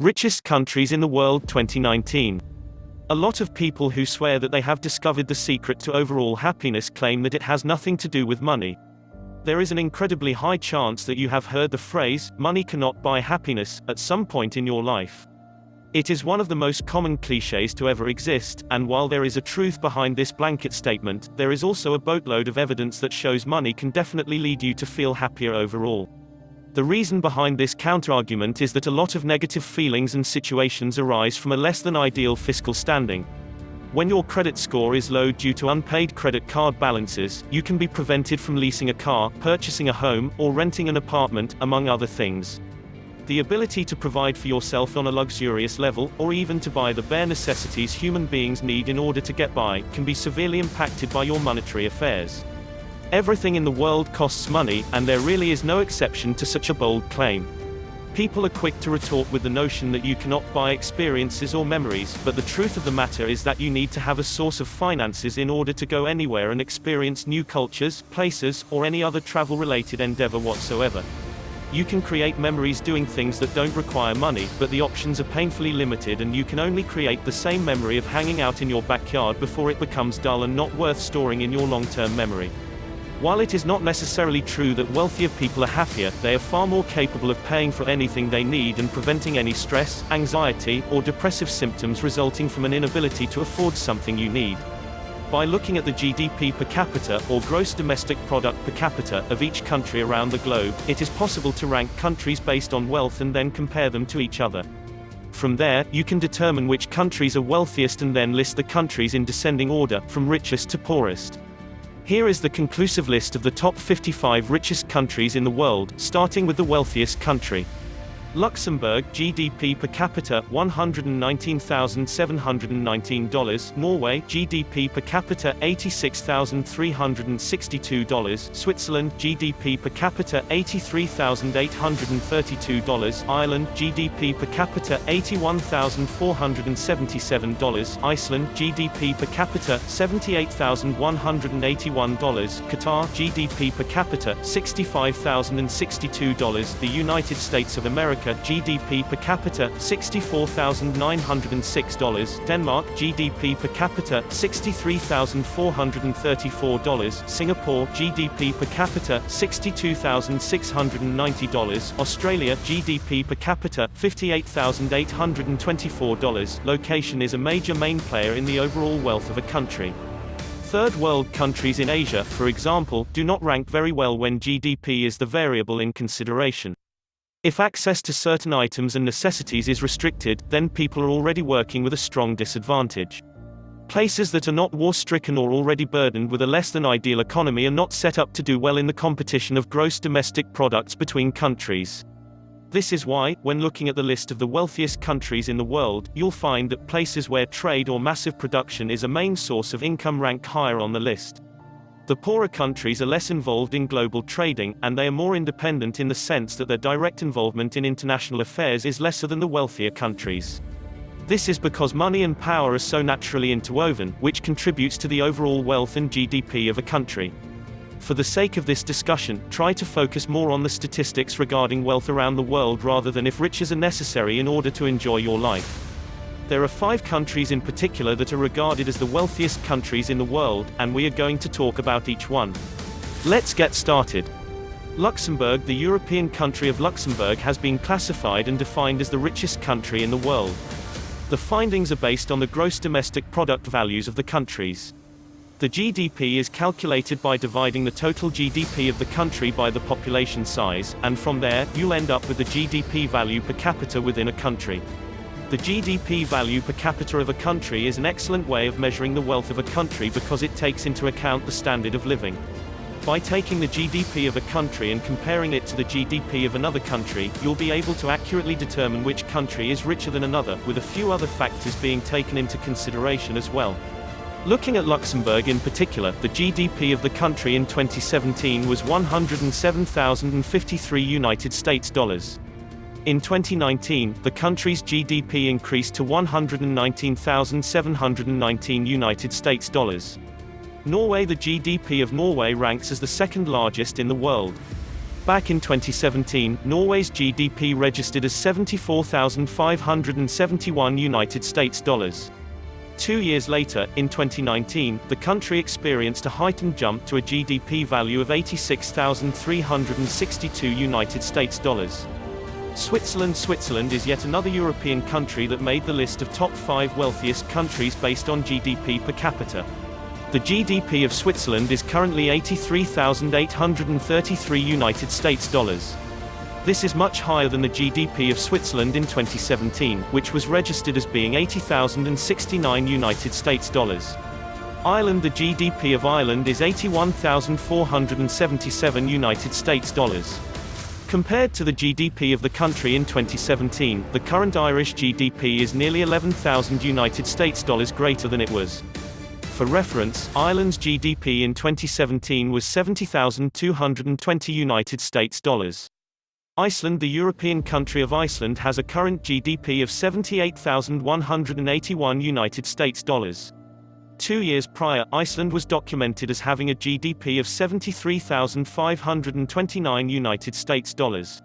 Richest countries in the world 2019. A lot of people who swear that they have discovered the secret to overall happiness claim that it has nothing to do with money. There is an incredibly high chance that you have heard the phrase, "money cannot buy happiness," at some point in your life. It is one of the most common cliches to ever exist, and while there is a truth behind this blanket statement, there is also a boatload of evidence that shows money can definitely lead you to feel happier overall. The reason behind this counterargument is that a lot of negative feelings and situations arise from a less than ideal fiscal standing. When your credit score is low due to unpaid credit card balances, you can be prevented from leasing a car, purchasing a home, or renting an apartment, among other things. The ability to provide for yourself on a luxurious level, or even to buy the bare necessities human beings need in order to get by, can be severely impacted by your monetary affairs. Everything in the world costs money, and there really is no exception to such a bold claim. People are quick to retort with the notion that you cannot buy experiences or memories, but the truth of the matter is that you need to have a source of finances in order to go anywhere and experience new cultures, places, or any other travel-related endeavor whatsoever. You can create memories doing things that don't require money, but the options are painfully limited, and you can only create the same memory of hanging out in your backyard before it becomes dull and not worth storing in your long-term memory. While it is not necessarily true that wealthier people are happier, they are far more capable of paying for anything they need and preventing any stress, anxiety, or depressive symptoms resulting from an inability to afford something you need. By looking at the GDP per capita, or gross domestic product per capita, of each country around the globe, it is possible to rank countries based on wealth and then compare them to each other. From there, you can determine which countries are wealthiest and then list the countries in descending order, from richest to poorest. Here is the conclusive list of the top 55 richest countries in the world, starting with the wealthiest country. Luxembourg, GDP per capita, $119,719. Norway, GDP per capita, $86,362. Switzerland, GDP per capita, $83,832. Ireland, GDP per capita, $81,477. Iceland, GDP per capita, $78,181. Qatar, GDP per capita, $65,062. The United States of America, GDP per capita, $64,906. Denmark, GDP per capita, $63,434. Singapore, GDP per capita, $62,690. Australia, GDP per capita, $58,824. Location is a major main player in the overall wealth of a country. Third world countries in Asia, for example, do not rank very well when GDP is the variable in consideration. If access to certain items and necessities is restricted, then people are already working with a strong disadvantage. Places that are not war-stricken or already burdened with a less than ideal economy are not set up to do well in the competition of gross domestic products between countries. This is why, when looking at the list of the wealthiest countries in the world, you'll find that places where trade or massive production is a main source of income rank higher on the list. The poorer countries are less involved in global trading, and they are more independent in the sense that their direct involvement in international affairs is lesser than the wealthier countries. This is because money and power are so naturally interwoven, which contributes to the overall wealth and GDP of a country. For the sake of this discussion, try to focus more on the statistics regarding wealth around the world rather than if riches are necessary in order to enjoy your life. There are 5 countries in particular that are regarded as the wealthiest countries in the world, and we are going to talk about each one. Let's get started. Luxembourg. The European country of Luxembourg has been classified and defined as the richest country in the world. The findings are based on the gross domestic product values of the countries. The GDP is calculated by dividing the total GDP of the country by the population size, and from there, you'll end up with the GDP value per capita within a country. The GDP value per capita of a country is an excellent way of measuring the wealth of a country because it takes into account the standard of living. By taking the GDP of a country and comparing it to the GDP of another country, you'll be able to accurately determine which country is richer than another, with a few other factors being taken into consideration as well. Looking at Luxembourg in particular, the GDP of the country in 2017 was $107,053 United States dollars. In 2019, the country's GDP increased to $119,719 United States dollars. Norway. The GDP of Norway ranks as the second largest in the world. Back in 2017, Norway's GDP registered as 74,571 United States dollars. 2 years later, in 2019, the country experienced a heightened jump to a GDP value of 86,362 United States dollars. Switzerland is yet another European country that made the list of top 5 wealthiest countries based on GDP per capita. The GDP of Switzerland is currently 83,833 United States dollars. This is much higher than the GDP of Switzerland in 2017, which was registered as being 80,069 United States dollars. Ireland. The GDP of Ireland is 81,477 United States dollars. Compared to the GDP of the country in 2017, the current Irish GDP is nearly 11,000 United States dollars greater than it was. For reference, Ireland's GDP in 2017 was 70,220 United States dollars. Iceland. The European country of Iceland, has a current GDP of 78,181 United States dollars. 2 years prior, Iceland was documented as having a GDP of 73,529 United States dollars.